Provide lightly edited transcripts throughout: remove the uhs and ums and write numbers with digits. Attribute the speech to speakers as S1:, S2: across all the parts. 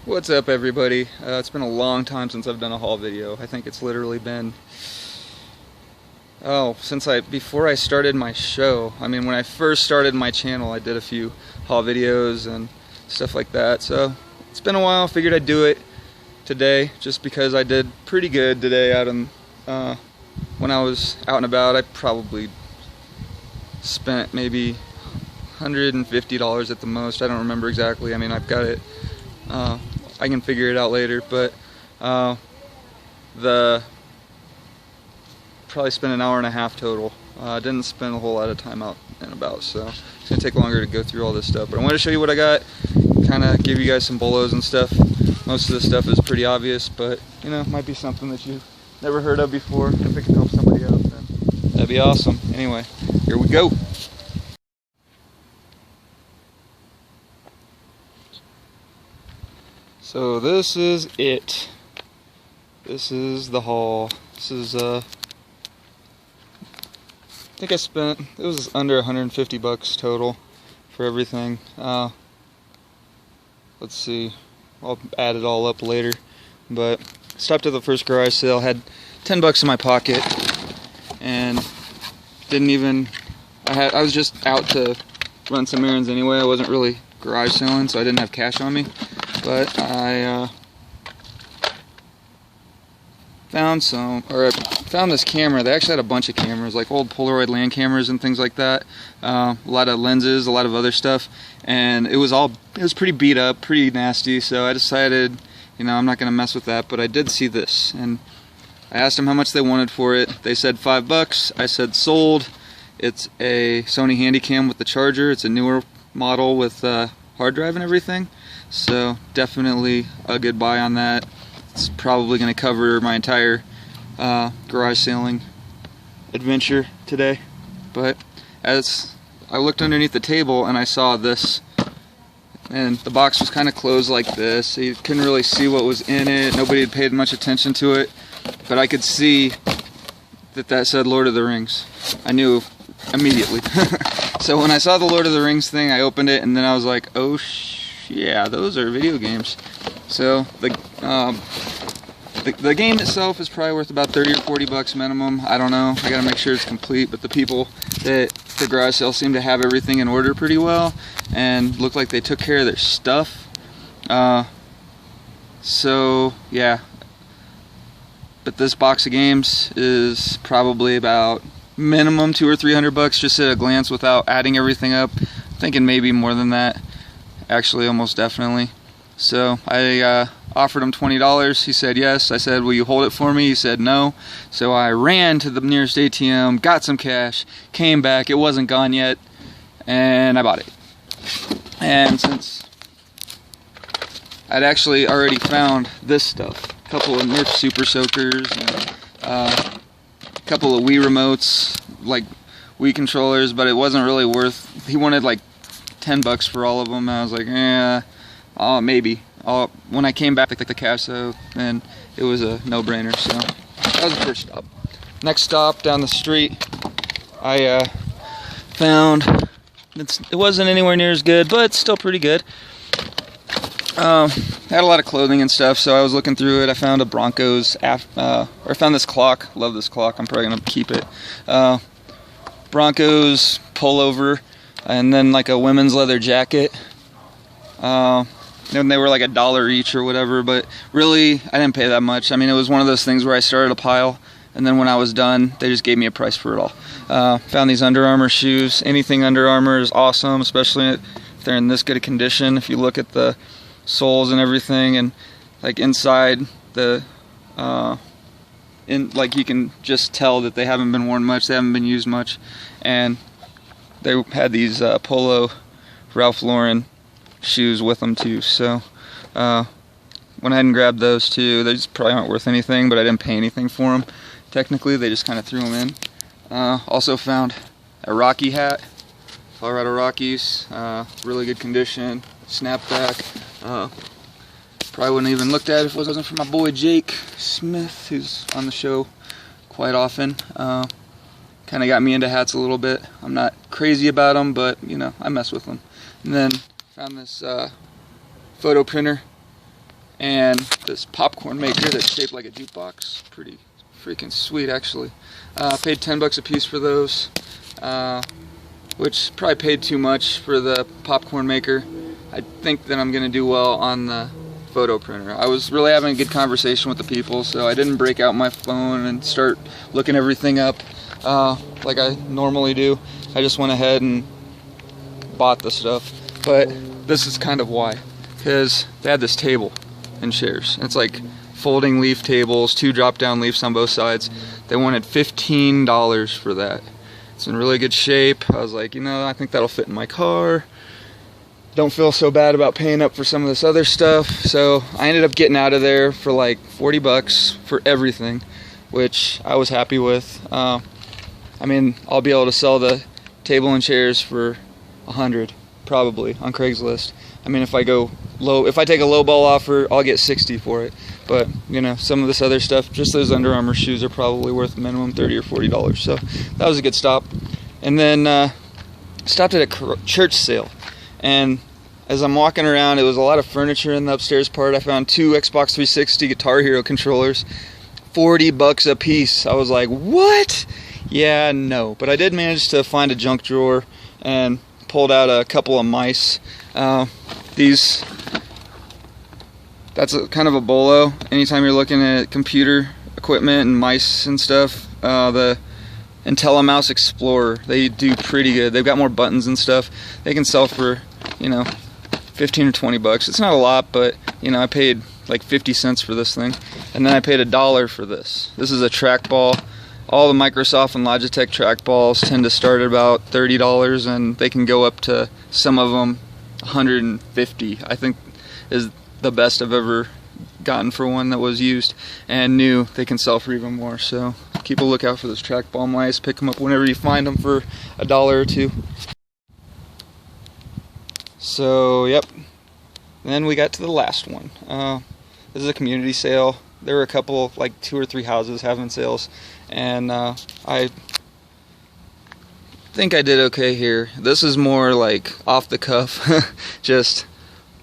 S1: What's up, everybody? It's been a long time since I've done a haul video. I think it's literally been before I started my show. I mean, when I first started my channel, I did a few haul videos and stuff like that. So it's been a while. Figured I'd do it today just because I did pretty good today out in when I was out and about. I probably spent maybe $150 at the most. I don't remember exactly. I mean, I've got it. I can figure it out later, but probably spent an hour and a half total. Didn't spend a whole lot of time out and about, so it's gonna take longer to go through all this stuff. But I want to show you what I got, kind of give you guys some bolos and stuff. Most of this stuff is pretty obvious, but you know, it might be something that you've never heard of before. If it can help somebody else, then that'd be awesome. Anyway, here we go. So this is it. This is the haul. This is I think I spent, it was under 150 bucks total for everything. Let's see, I'll add it all up later. But stopped at the first garage sale, had 10 bucks in my pocket, and didn't even, I was just out to run some errands anyway. I wasn't really garage selling, so I didn't have cash on me. But I found this camera. They actually had a bunch of cameras, like old Polaroid land cameras and things like that. A lot of lenses, a lot of other stuff, and it was pretty beat up, pretty nasty. So I decided, you know, I'm not gonna mess with that. But I did see this, and I asked them how much they wanted for it. They said $5. I said sold. It's a Sony Handycam with the charger. It's a newer model with hard drive and everything. So definitely a good buy on that. It's probably going to cover my entire garage sailing adventure today. But as I looked underneath the table and I saw this, and the box was kind of closed like this, so you couldn't really see what was in it. Nobody had paid much attention to it, but I could see that said Lord of the Rings. I knew immediately. So when I saw the Lord of the Rings thing, I opened it and then I was like, oh yeah, those are video games. So the game itself is probably worth about 30 or 40 bucks minimum. I don't know. I gotta make sure it's complete. But the people at the garage sale seem to have everything in order pretty well, and look like they took care of their stuff. So yeah. But this box of games is probably about minimum 200 or 300 bucks just at a glance without adding everything up. I'm thinking maybe more than that. Actually, almost definitely. So I offered him $20. He said yes. I said, will you hold it for me? He said no. So I ran to the nearest ATM, got some cash, came back. It wasn't gone yet, and I bought it. And since I'd actually already found this stuff, a couple of Nerf Super Soakers, and a couple of Wii remotes, like Wii controllers, but it wasn't really worth. He wanted like 10 bucks for all of them. I was like, maybe. When I came back with the cash though, then it was a no-brainer. So that was the first stop. Next stop down the street, I found it wasn't anywhere near as good, but still pretty good. Had a lot of clothing and stuff, so I was looking through it. I found a Broncos, or I found this clock. Love this clock. I'm probably gonna keep it. Broncos pullover, and then like a women's leather jacket. And they were like $1 each or whatever, but really I didn't pay that much. I mean, it was one of those things where I started a pile, and then when I was done, they just gave me a price for it all. Found these Under Armour shoes. Anything Under Armour is awesome, especially if they're in this good a condition. If you look at the soles and everything, and like inside the like you can just tell that they haven't been worn much, they haven't been used much. And they had these Polo Ralph Lauren shoes with them too, so went ahead and grabbed those too. They just probably aren't worth anything, but I didn't pay anything for them. Technically, they just kind of threw them in. Also found a Rocky hat, Colorado Rockies, really good condition, snapback. Probably wouldn't even looked at it if it wasn't for my boy Jake Smith, who's on the show quite often. Kind of got me into hats a little bit. I'm not crazy about them, but you know, I mess with them. And then found this photo printer and this popcorn maker that's shaped like a jukebox. Pretty freaking sweet, actually. Paid 10 bucks a piece for those, which probably paid too much for the popcorn maker. I think that I'm gonna do well on the photo printer. I was really having a good conversation with the people, so I didn't break out my phone and start looking everything up like I normally do. I just went ahead and bought the stuff. But this is kind of why, because they had this table and chairs. It's like folding leaf tables, 2 drop-down leaves on both sides. They wanted $15 for that. It's in really good shape. I was like, you know, I think that'll fit in my car. Don't feel so bad about paying up for some of this other stuff. So I ended up getting out of there for like 40 bucks for everything, which I was happy with. I mean, I'll be able to sell the table and chairs for 100 probably on Craigslist. I mean, if I go low, if I take a low ball offer, I'll get 60 for it. But you know, some of this other stuff, just those Under Armour shoes are probably worth minimum $30 or $40. So that was a good stop. And then stopped at a church sale. And as I'm walking around, it was a lot of furniture in the upstairs part. I found 2 Xbox 360 Guitar Hero controllers, 40 bucks a piece. I was like, what? Yeah, no. But I did manage to find a junk drawer and pulled out a couple of mice. That's kind of a bolo. Anytime you're looking at computer equipment and mice and stuff, the IntelliMouse Explorer, they do pretty good. They've got more buttons and stuff. They can sell for, you know, 15 or 20 bucks. It's not a lot, but you know, I paid like 50 cents for this thing, and then I paid $1 for this. This is a trackball. All the Microsoft and Logitech trackballs tend to start at about $30, and they can go up to, some of them, 150. I think is the best I've ever gotten for one that was used and new. They can sell for even more, so keep a lookout for those trackball mice. Pick them up whenever you find them for $1 or $2. So yep, then we got to the last one. This is a community sale. There were a couple, like 2 or 3 houses having sales, and I think I did okay here. This is more like off the cuff. Just,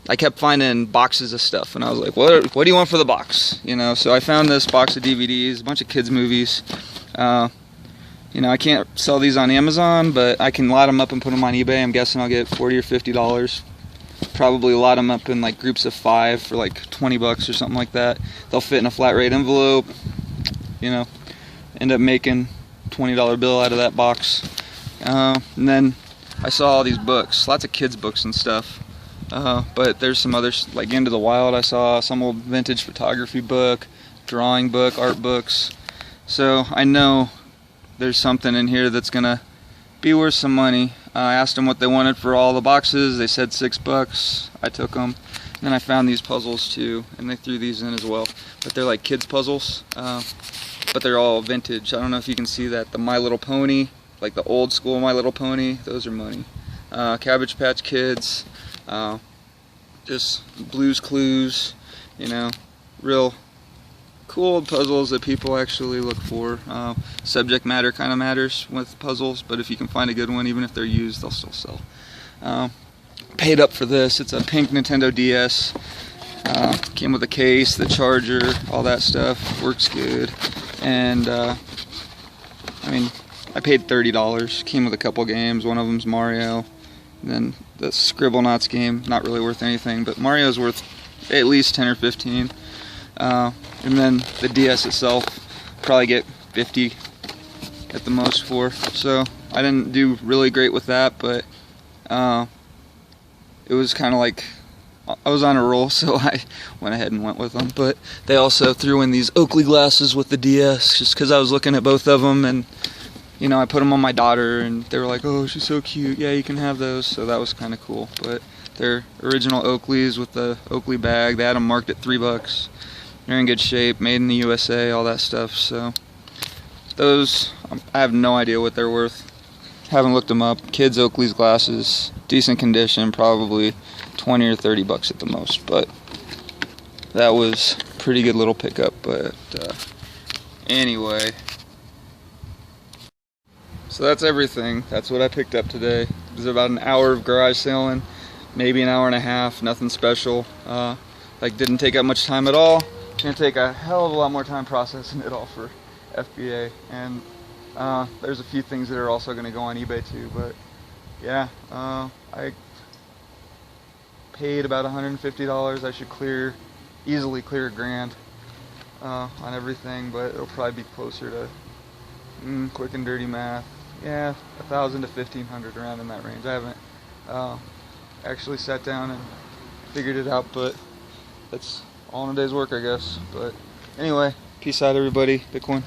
S1: I kept finding boxes of stuff, and I was like, what do you want for the box? You know, so I found this box of DVDs, a bunch of kids movies. You know, I can't sell these on Amazon, but I can lot them up and put them on eBay. I'm guessing I'll get $40 or $50. Probably lot them up in like groups of 5 for like 20 bucks or something like that. They'll fit in a flat rate envelope. You know, end up making $20 bill out of that box. And then I saw all these books, lots of kids books and stuff. But there's some others, like Into the Wild. I saw some old vintage photography book, drawing book, art books. So I know there's something in here that's gonna be worth some money. I asked them what they wanted for all the boxes. They said $6. I took them. And then I found these puzzles too, and they threw these in as well. But they're like kids puzzles, but they're all vintage. I don't know if you can see that. The My Little Pony, like the old school My Little Pony, those are money. Cabbage Patch Kids, just Blue's Clues, you know, real cool puzzles that people actually look for. Subject matter kind of matters with puzzles, but if you can find a good one, even if they're used, they'll still sell. Paid up for this. It's a pink Nintendo DS. Came with a case, the charger, all that stuff. Works good. And I mean, I paid $30. Came with a couple games. One of them's Mario. And then the Scribblenauts game, not really worth anything, but Mario's worth at least 10 or 15. And then the DS itself, probably get 50 at the most for. So I didn't do really great with that, but it was kind of like I was on a roll, so I went ahead and went with them. But they also threw in these Oakley glasses with the DS, just because I was looking at both of them, and you know, I put them on my daughter, and they were like, "Oh, she's so cute. Yeah, you can have those." So that was kind of cool. But they're original Oakleys with the Oakley bag. They had them marked at $3. They're in good shape, made in the USA, all that stuff. So those, I have no idea what they're worth. Haven't looked them up. Kids Oakley's glasses, decent condition, probably 20 or 30 bucks at the most. But that was a pretty good little pickup. But anyway, so that's everything. That's what I picked up today. It was about an hour of garage sailing, maybe an hour and a half. Nothing special. like didn't take up much time at all. It's gonna take a hell of a lot more time processing it all for FBA, and there's a few things that are also gonna go on eBay too. But yeah, I paid about $150. I should easily clear $1,000 on everything, but it'll probably be closer to quick and dirty math. Yeah, 1,000 to 1,500, around in that range. I haven't actually sat down and figured it out, but that's all in a day's work, I guess. But anyway, peace out, everybody. Bitcoin.